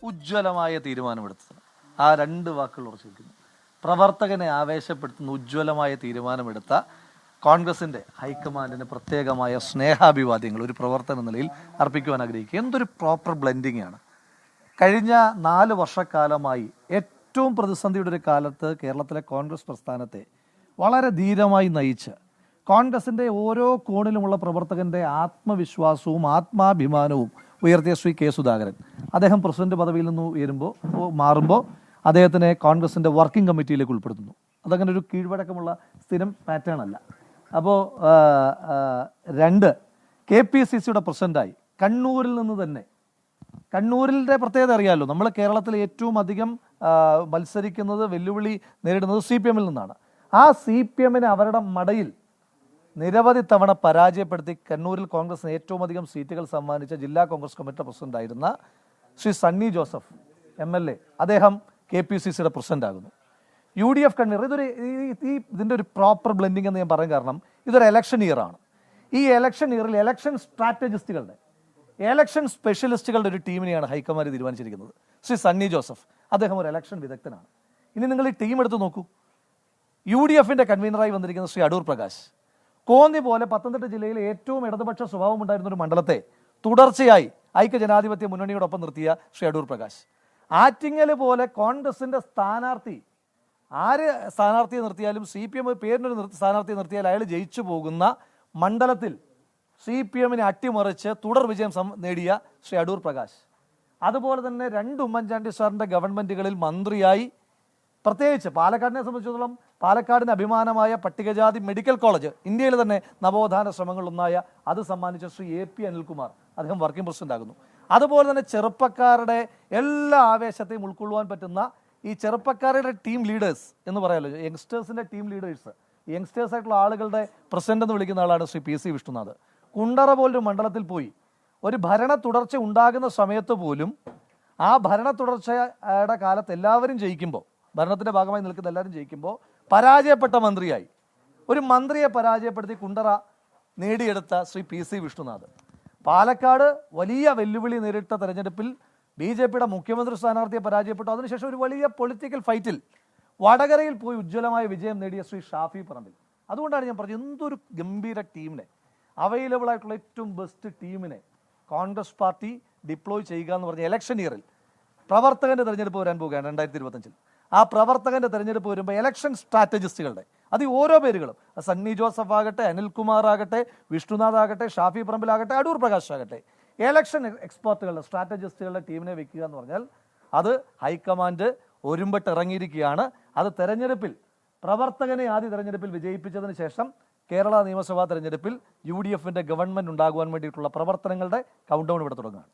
ഉജ്ജ്വലമായ തീരുമാനമെടുത്തത്. ആ രണ്ട് വാക്കുകൾ ഉറച്ചിരിക്കുന്നു. പ്രവർത്തകനെ ആവേശപ്പെടുത്തുന്ന ഉജ്ജ്വലമായ തീരുമാനമെടുത്ത കോൺഗ്രസിൻ്റെ ഹൈക്കമാൻഡിന് പ്രത്യേകമായ സ്നേഹാഭിവാദ്യങ്ങൾ ഒരു പ്രവർത്തന നിലയിൽ അർപ്പിക്കുവാൻ ആഗ്രഹിക്കുക. എന്തൊരു പ്രോപ്പർ ബ്ലെൻഡിങ് ആണ്. കഴിഞ്ഞ 4 വർഷക്കാലമായി ഏറ്റവും പ്രതിസന്ധിയുടെ ഒരു കാലത്ത് കേരളത്തിലെ കോൺഗ്രസ് പ്രസ്ഥാനത്തെ വളരെ ധീരമായി നയിച്ച് കോൺഗ്രസിൻ്റെ ഓരോ കോണിലുമുള്ള പ്രവർത്തകൻ്റെ ആത്മവിശ്വാസവും ആത്മാഭിമാനവും ഉയർത്തിയ ശ്രീ കെ സുധാകരൻ, അദ്ദേഹം പ്രസിഡന്റ് പദവിയിൽ നിന്ന് മാറുമ്പോൾ അദ്ദേഹത്തിനെ കോൺഗ്രസിൻ്റെ വർക്കിംഗ് കമ്മിറ്റിയിലേക്ക് ഉൾപ്പെടുത്തുന്നു. അതങ്ങനെ ഒരു കീഴ്വഴക്കമുള്ള സ്ഥിരം പാറ്റേൺ അല്ല. അപ്പോൾ 2 KPCCയുടെ പ്രസിഡന്റായി കണ്ണൂരിൽ നിന്ന് തന്നെ, കണ്ണൂരിൻ്റെ പ്രത്യേകത അറിയാമല്ലോ, നമ്മൾ കേരളത്തിൽ ഏറ്റവും അധികം മത്സരിക്കുന്നത്, വെല്ലുവിളി നേരിടുന്നത് CPM-ൽ നിന്നാണ്. ആ CPM-നെ അവരുടെ മടയിൽ നിരവധി തവണ പരാജയപ്പെടുത്തി കണ്ണൂരിൽ കോൺഗ്രസിന് ഏറ്റവും അധികം സീറ്റുകൾ സമ്മാനിച്ച ജില്ലാ കോൺഗ്രസ് കമ്മിറ്റി പ്രസിഡന്റായിരുന്ന ശ്രീ സണ്ണി ജോസഫ് MLA, അദ്ദേഹം KPCCയുടെ പ്രസിഡന്റ് ആകുന്നു. UDF convener. ഇതിൻ്റെ ഒരു പ്രോപ്പർ ബ്ലെൻഡിങ് എന്ന് ഞാൻ പറയാൻ കാരണം ഇതൊരു എലക്ഷൻ ഇയറാണ്. ഈ എലക്ഷൻ ഇയറിൽ എലക്ഷൻ സ്ട്രാറ്റജിസ്റ്റുകളുടെ, എലക്ഷൻ സ്പെഷ്യലിസ്റ്റുകളുടെ ഒരു ടീമിനെയാണ് ഹൈക്കമാൻഡ് തീരുമാനിച്ചിരിക്കുന്നത്. ശ്രീ സണ്ണി ജോസഫ്, അദ്ദേഹം ഒരു എലക്ഷൻ വിദഗ്ധനാണ്. ഇനി നിങ്ങൾ ഈ ടീം എടുത്ത് നോക്കൂ. UDFന്റെ കൺവീനറായി വന്നിരിക്കുന്ന ശ്രീ അടൂർ പ്രകാശ്, കോന്നി പോലെ പത്തനംതിട്ട ജില്ലയിൽ ഏറ്റവും ഇടതുപക്ഷ സ്വഭാവം ഉണ്ടായിരുന്ന ഒരു മണ്ഡലത്തെ തുടർച്ചയായി ഐക്യജനാധിപത്യ മുന്നണിയോടൊപ്പം നിർത്തിയ ശ്രീ അടൂർ പ്രകാശ്, ആറ്റിങ്ങൽ പോലെ കോൺഗ്രസിന്റെ സ്ഥാനാർത്ഥി, ആര് സ്ഥാനാർത്ഥിയെ നിർത്തിയാലും CPM പേരിനൊരു സ്ഥാനാർത്ഥിയെ നിർത്തിയാൽ അയാൾ ജയിച്ചു പോകുന്ന മണ്ഡലത്തിൽ CPM-നെ അട്ടിമറിച്ച് തുടർ വിജയം നേടിയ ശ്രീ അടൂർ പ്രകാശ്, അതുപോലെ തന്നെ 2 ഉമ്മൻചാണ്ടി സാറിൻ്റെ ഗവൺമെൻറ്റുകളിൽ മന്ത്രിയായി, പ്രത്യേകിച്ച് പാലക്കാടിനെ സംബന്ധിച്ചിടത്തോളം പാലക്കാടിന് അഭിമാനമായ പട്ടികജാതി മെഡിക്കൽ കോളേജ്, ഇന്ത്യയിൽ തന്നെ നവോത്ഥാന ശ്രമങ്ങളൊന്നായ അത് സമ്മാനിച്ച ശ്രീ AP അനിൽകുമാർ, അദ്ദേഹം വർക്കിംഗ് പ്രസിഡന്റ് ആകുന്നു. അതുപോലെ തന്നെ ചെറുപ്പക്കാരുടെ എല്ലാ ആവേശത്തെയും ഉൾക്കൊള്ളുവാൻ പറ്റുന്ന ഈ ചെറുപ്പക്കാരുടെ ടീം ലീഡേഴ്സ് എന്ന് പറയാമല്ലോ, യങ്സ്റ്റേഴ്സിൻ്റെ ടീം ലീഡേഴ്സ്, യങ്സ്റ്റേഴ്സ് ആയിട്ടുള്ള ആളുകളുടെ പ്രസിഡന്റ് എന്ന് വിളിക്കുന്ന ആളാണ് ശ്രീ PC വിഷ്ണുനാഥ്. കുണ്ടറ പോലൊരു മണ്ഡലത്തിൽ പോയി ഒരു ഭരണ തുടർച്ച ഉണ്ടാകുന്ന സമയത്ത് പോലും ആ ഭരണ തുടർച്ചയുടെ കാലത്ത് എല്ലാവരും ജയിക്കുമ്പോൾ, ഭരണത്തിൻ്റെ ഭാഗമായി നിൽക്കുന്ന എല്ലാവരും ജയിക്കുമ്പോൾ പരാജയപ്പെട്ട മന്ത്രിയായി, ഒരു മന്ത്രിയെ പരാജയപ്പെടുത്തി കുണ്ടറ നേടിയെടുത്ത ശ്രീ PC വിഷ്ണുനാഥ്, പാലക്കാട് വലിയ വെല്ലുവിളി നേരിട്ട തെരഞ്ഞെടുപ്പിൽ BJPയുടെ മുഖ്യമന്ത്രി സ്ഥാനാർത്ഥിയെ പരാജയപ്പെട്ടു. അതിനുശേഷം ഒരു വലിയ പൊളിറ്റിക്കൽ ഫൈറ്റിൽ വടകരയിൽ പോയി ഉജ്ജ്വലമായ വിജയം നേടിയ ശ്രീ ഷാഫി പറമ്പിൽ. അതുകൊണ്ടാണ് ഞാൻ പറഞ്ഞത്, എന്തൊരു ഗംഭീര ടീമിനെ, അവൈലബിൾ ആയിട്ടുള്ള ഏറ്റവും ബെസ്റ്റ് ടീമിനെ കോൺഗ്രസ് പാർട്ടി ഡിപ്ലോയ് ചെയ്യുക എന്ന് പറഞ്ഞ ഇലക്ഷൻ ഇയറിൽ പ്രവർത്തകൻ്റെ തെരഞ്ഞെടുപ്പ് വരാൻ പോവുകയാണ് 2025. ആ പ്രവർത്തകൻ്റെ തെരഞ്ഞെടുപ്പ് വരുമ്പോൾ ഇലക്ഷൻ സ്ട്രാറ്റജിസ്റ്റുകളുടെ, അത് ഓരോ പേരുകളും, സണ്ണി ജോസഫ് ആകട്ടെ, അനിൽകുമാർ ആകട്ടെ, വിഷ്ണുനാഥ് ആകട്ടെ, ഷാഫി പറമ്പിലാകട്ടെ, അടൂർ പ്രകാശ് ആകട്ടെ, ഇലക്ഷൻ എക്സ്പേർട്ടുകളുടെ, സ്ട്രാറ്റജിസ്റ്റുകളുടെ ടീമിനെ വെക്കുക എന്ന് പറഞ്ഞാൽ അത് ഹൈക്കമാൻഡ് ഒരുമ്പെട്ട് ഇറങ്ങിയിരിക്കുകയാണ്. അത് തെരഞ്ഞെടുപ്പിൽ പ്രവർത്തകനെ ആദ്യ തെരഞ്ഞെടുപ്പിൽ വിജയിപ്പിച്ചതിന് ശേഷം കേരള നിയമസഭാ തെരഞ്ഞെടുപ്പിൽ UDFന്റെ ഗവൺമെൻറ് ഉണ്ടാകുവാൻ വേണ്ടിയിട്ടുള്ള പ്രവർത്തനങ്ങളുടെ കൗണ്ട് ഡൗൺ ഇവിടെ തുടങ്ങുകയാണ്.